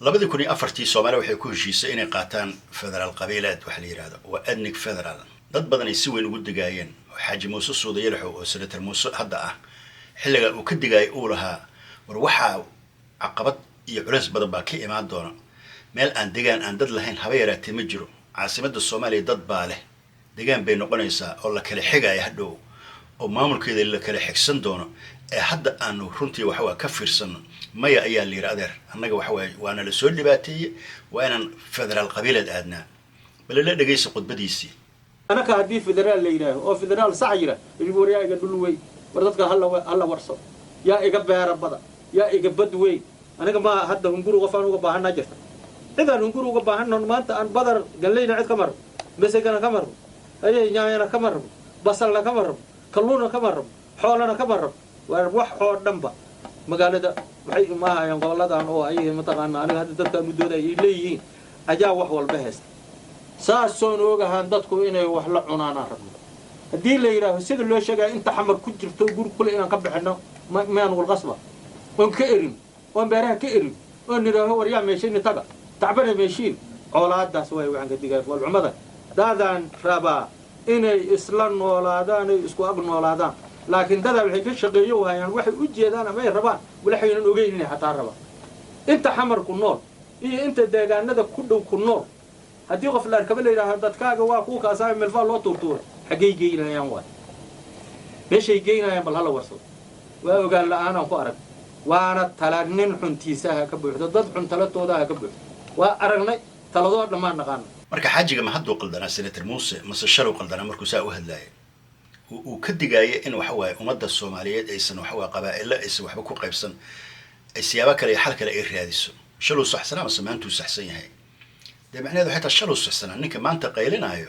labadii kun iyo afartii Soomaaliya waxay ku heshiisay inay qaataan federaal qabiilaad wax la yiraahdo waa ethnic federal dad badan ay si weyn ugu digaayeen xaaji muuse suudaye oo senator muuse hadda ah xilliga uu ka digay uu lahaa war waxa caqabad iyo culays badan baa ka imaan doona meel aan degaan aan dad lahayn haba yaraatee ma jiro caasimadda Soomaaliya dad baa leh degaan bay noqonaysaa oo la kala xigay hadhow oo maamulkeeda la kala xigsan doono ee hadda aanu runtii waxa ka fiirsano maya ayaa la yiraahdaa annaga waxa waana la soo dhibaateeyay waa inaan federaal qabiilad aadnaa bal la dhageyso qodbadiisii أنا كهدي فدرال ليراه أو فدرال سعيرة يقول يا إيجا دلوي وردك هلا ورصو يا إيجا بهربدا يا إيجا بدوي أنا كما هذا هنقول غفانو غباهنا جرت إذا هنقول غباهنا ما أنت أن بدر قال لي نعد كمر مسكنا كمر أي نعينا كمر بصلنا كمر كلونا كمر حولنا كمر وروح حول دمبا مقالة وحي ما ينقل الله ده هو أي متقنا أنا هذا تذكر مدة إليه أجا وحول بهست ساسون اوغا هاندadku inay wax la cunaan rabno hadii la yiraahdo sida loo sheegay inta xamar ku jirto gur kule inaan ka bixino ma aan wal qasba oo ka erin oo beeraha ka erin oo niraaho wariya meeshin taga tacbana meeshin colaadaas way waxan ka digay wal cumada daadan raba inay isla noolaadaan isku ag noolaadaan laakiin dada waxay ka shaqeeyo waayaan waxay u jeedaan ama ay rabaan wala xaynan ogeyn inay xataa raba inta xamar ku nool iyo inta deegaanada ku dhow ku nool هدي غفلان كبل إلى هذا كاجا واقوك أسامي ملفال لا تورتور حقيقي جينا يا واد ليش يجينا يا بالله ورسول وقال لا أنا قارب وأنا تلقين حنتيسها كبر ضد حن ثلاثة وده كبر وأرجنا ثلاثة لما نقان marka xaajiga ma haduu qaldana senator Muuse mase shalow qaldana markuu saa u hadlaayay uu ka digay in waxa waay ummadda Soomaaliyeed aysan waxa waay qabaa'il aysan waxba ku qaybsan ay siyaabo kale xal kale ay raadiso shalow saxsan ama samaantu saxsan yahay معناه حتى شلو سحسنا إنك ما أنت قايلينايو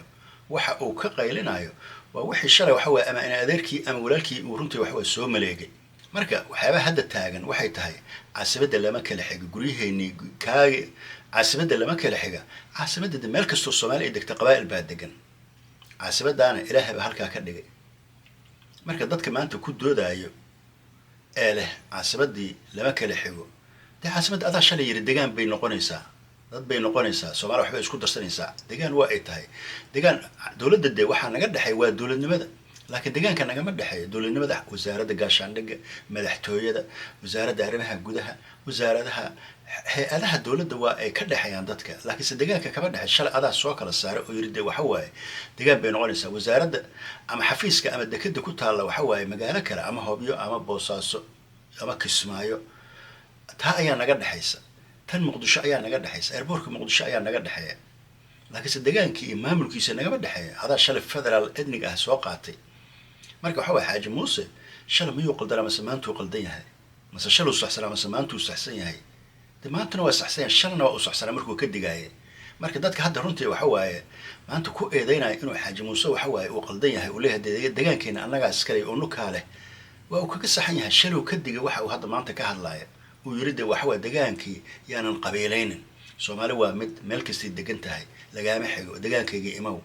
وح أو كقايلينايو ووحي شلو وحوا أما أنا أذكركي أما ولالكي ورنتي وحوا سو ملاجي مركا وحابة هذا التاجن وحي تهاي عسبد اللي ما كل حاجة قريه إني كاي عسبد اللي ما كل حاجة عسبد الملك الصومالي إدك تقبائل بعد دجن عسبد أنا إله بهالكا كدجي مركا ضدك ما أنت كود دودا أيو إله عسبد دي لما كل حاجة ده عسبد هذا شلو يرد دجن بين قنيسة dad bay noqonaysaa Soomaaliya waxba isku darsanaysaa deegaan waa ay tahay deegaan dawladda de waxa naga dhaxay waa dawladnimada laakiin deegaanka naga ma dhaxay dawladnimada wasaaradda gaashaandhigga madaxtooyada wasaaradda arrimaha gudaha wasaaradaha hay'adaha dawladda waa ay ka dhaxayaan dadka laakiin deegaanka kama dhaxay shalay adaa soo kala saaray oo yiri waxa waaye deegaan bay noqonaysaa wasaaradda ama xafiiska ama dekada ku taala waxa waaye magaalo kale ama Hoobiyo ama Boosaaso ama Kismaayo taa ayaa naga dhaxaysa tan muqdisho ayaa naga dhaxaysa airportka muqdisho ayaa naga dhaxaya laakiin deegaankii maamulkiisa naga dhaxaya hada shalay federal ethnic ah soo qaatay marka waxa waxa xaaji muuse shalay miyuu qaldana ma samaantu qaldan yahay ma shalay saxsan ma samaantu saxsan yahay maantana waa saxsan shalana waa saxsan markuu ka digaayay marka dadka hadda runtii waxa waaye maanta ku eedeynay inuu xaaji muuse waxa waaye uu qaldan yahay uu leeyahay deegaankeena annaga askari oo nukaale waa uu kaga saxan yahay shalay ka digay waxa uu hadda maanta ka hadlaaya ويريد وحوا دجانكي يعني القبيلين Soomaali waa mid meel kasta degan tahay lagama xigo deegaankayga imaw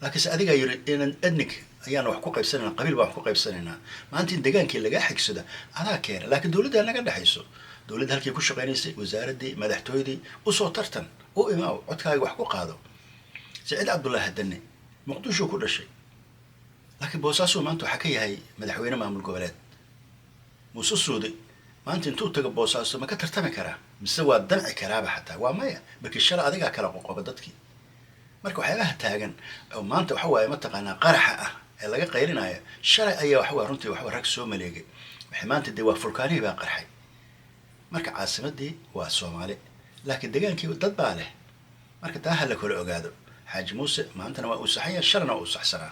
laakiin adiga yiri in ethnic ayaan wax ku qaybsanayna qabiil wax ku qaybsanayna maanta in deegaankii laga xigsada adaa keenay laakiin dawladda naga dhaxayso dawladda halkii ku shaqeynaysa wasaaradii madaxtooyadii u soo tartan oo imaw codkaaga wax ku qaado Saciid Abdullah Hadane Muqdisho ku dhashay laakiin Boosaaso maanta waxa ka yahay madaxweyne maamul goboleed Muuse Suudi maanta intuu tago Boosaaso ma ka tartami karaa mise waa damci karaaba xataa waa maya markii shalay adiga kala qoqoba dadkii marka waxyaabaha taagan oo maanta waxa waaye ma taqaanaa qaraxa ah ee laga qayrinayo shalay ayaa waxa waa runtii waxa rag soo maleegay waxay maanta de waa fulkaanihi baa qarxay marka caasimadii waa Soomaali laakiin deegaankii dad baa leh marka taa hal la kala ogaado xaaji muuse maantana waa u saxaya shalana waa u saxsanaa